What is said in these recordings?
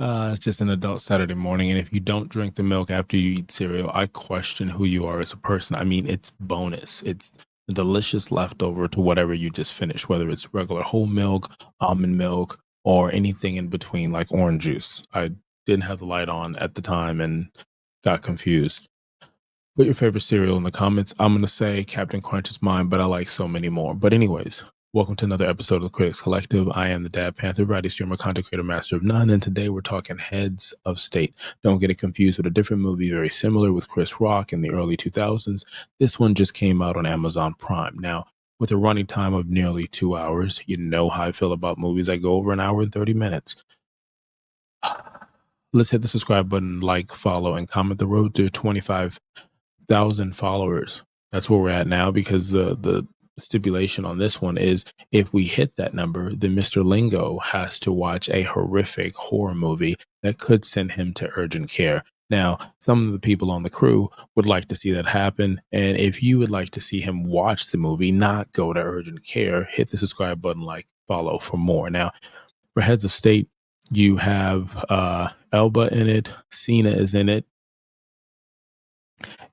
It's just an adult Saturday morning, and if you don't drink the milk after you eat cereal, I question who you are as a person. I mean, it's bonus. It's a delicious leftover to whatever you just finished, whether it's regular whole milk, almond milk, or anything in between, like orange juice. I didn't have the light on at the time and got confused. Put your favorite cereal in the comments. I'm gonna say Captain Crunch is mine, but I like so many more. But anyways, welcome to another episode of the Critics Collective. I am the Dad Panther, variety streamer, content creator, master of none, and today we're talking Heads of State. Don't get it confused with a different movie very similar with Chris Rock in the early 2000s. This one just came out on Amazon Prime. Now, with a running time of nearly 2 hours, you know how I feel about movies that go over an hour and 30 minutes. Let's hit the subscribe button, like, follow, and comment. The road to 25,000 followers. That's where we're at now because the stipulation on this one is if we hit that number, then Mr. Lingo has to watch a horrific horror movie that could send him to urgent care. Now, some of the people on the crew would like to see that happen. And if you would like to see him watch the movie, not go to urgent care, hit the subscribe button, like, follow for more. Now, for Heads of State, you have Elba in it, Cena is in it,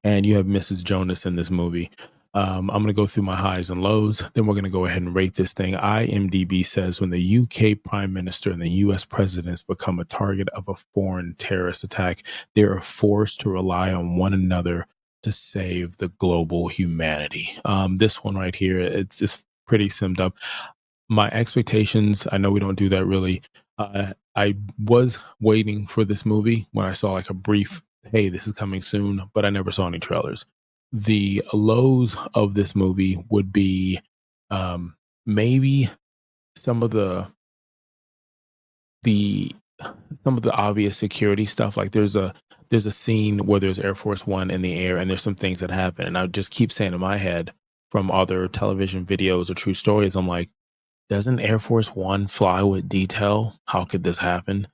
and you have Mrs. Jonas in this movie. I'm going to go through my highs and lows. Then we're going to go ahead and rate this thing. IMDB says when the UK Prime Minister and the US presidents become a target of a foreign terrorist attack, they are forced to rely on one another to save the global humanity. This one right here, it's just pretty summed up. My expectations, I know we don't do that really. I was waiting for this movie when I saw like a brief, hey, this is coming soon, but I never saw any trailers. The lows of this movie would be maybe some of the some of the obvious security stuff. Like there's a scene where there's Air Force One in the air, and there's some things that happen, and I just keep saying in my head from other television videos or true stories, I'm like, doesn't Air Force One fly with detail? How could this happen?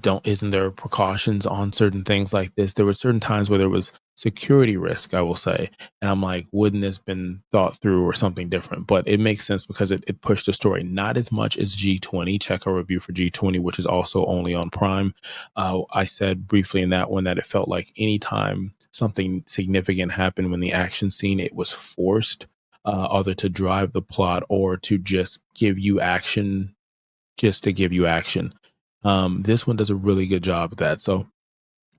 Don't isn't there precautions on certain things like this? There were certain times where there was security risk, I will say, and I'm like, wouldn't this been thought through or something different? But it makes sense because it pushed the story not as much as G20. Check our review for G20, which is also only on Prime. I said briefly in that one that it felt like anytime something significant happened when the action scene, it was forced either to drive the plot or to just give you action, just to give you action. This one does a really good job of that. So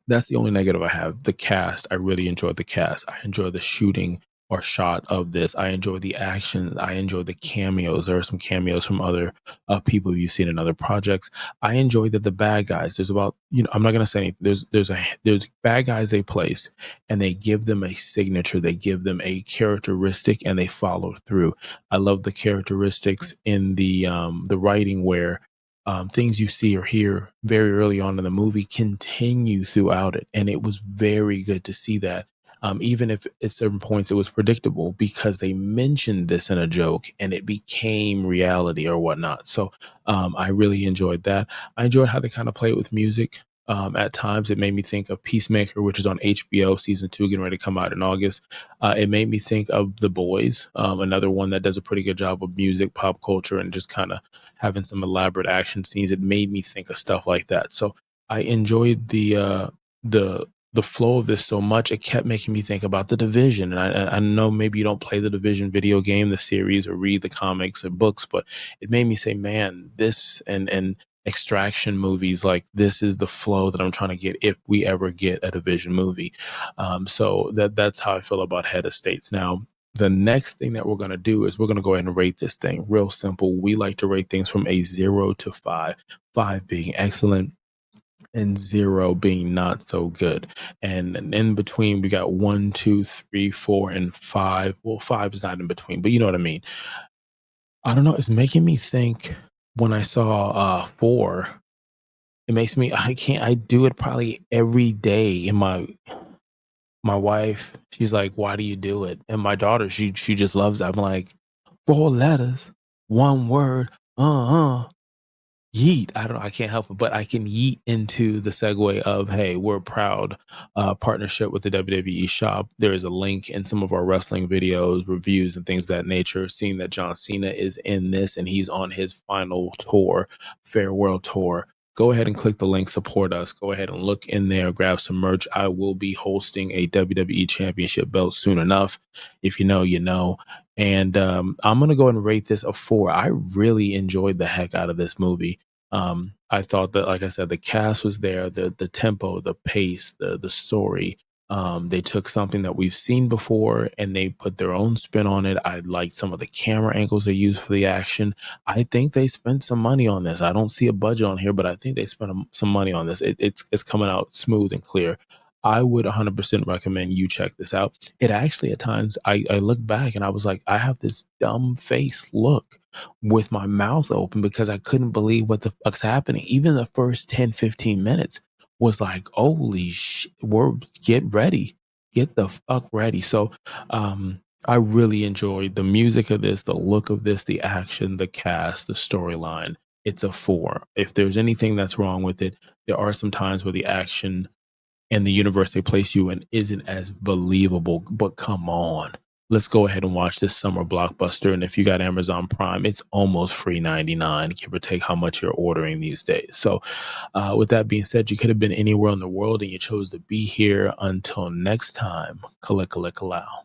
that's the only negative I have. The cast, I really enjoyed the cast. I enjoy the shooting or shot of this. I enjoy the action. I enjoy the cameos. There are some cameos from other people you've seen in other projects. I enjoy that the bad guys. There's about, I'm not gonna say anything. There's bad guys they place, and they give them a signature. They give them a characteristic, and they follow through. I love the characteristics in the writing where things you see or hear very early on in the movie continue throughout it. And it was very good to see that. Even if at certain points it was predictable because they mentioned this in a joke and it became reality or whatnot. So I really enjoyed that. I enjoyed how they kind of play it with music. At times, it made me think of Peacemaker, which is on HBO season 2, getting ready to come out in August. It made me think of The Boys, another one that does a pretty good job of music, pop culture, and just kind of having some elaborate action scenes. It made me think of stuff like that. So I enjoyed the flow of this so much. It kept making me think about The Division. And I know maybe you don't play The Division video game, the series, or read the comics or books, but it made me say, man, this and extraction movies, like this is the flow that I'm trying to get if we ever get a Division movie. So that's how I feel about Head of States. Now, the next thing that we're going to do is we're going to go ahead and rate this thing real simple. We like to rate things from a 0 to 5, 5 being excellent and 0 being not so good. And in between, we got 1, 2, 3, 4, and 5. Well, 5 is not in between, but you know what I mean. I don't know. It's making me think when I saw 4, it makes me, I do it probably every day. And my wife, she's like, why do you do it? And my daughter, she just loves it. I'm like, 4 letters, 1 word, yeet. I can't help it, but I can yeet into the segue of, hey, we're proud partnership with the WWE shop. There is a link in some of our wrestling videos, reviews, and things of that nature, seeing that John Cena is in this and he's on his final tour, farewell tour. go ahead and click the link, support us. Go ahead and look in there, grab some merch. I will be hosting a WWE Championship belt soon enough. If you know, you know. And I'm gonna go ahead and rate this a 4. I really enjoyed the heck out of this movie. I thought that, like I said, the cast was there, the tempo, the pace, the story. They took something that we've seen before and they put their own spin on it. I liked some of the camera angles they used for the action. I think they spent some money on this. I don't see a budget on here, but I think they spent some money on this. It's coming out smooth and clear. I would 100% recommend you check this out. It actually, at times, I look back and I was like, I have this dumb face look with my mouth open because I couldn't believe what the fuck's happening. Even the first 10, 15 minutes was like, holy shit, get ready. Get the fuck ready. So, I really enjoyed the music of this, the look of this, the action, the cast, the storyline. It's a 4. If there's anything that's wrong with it, there are some times where the action and the universe they place you in isn't as believable. But come on, let's go ahead and watch this summer blockbuster. And if you got Amazon Prime, it's almost free 99, give or take how much you're ordering these days. So, with that being said, you could have been anywhere in the world and you chose to be here. Until next time, Kalika Kalao.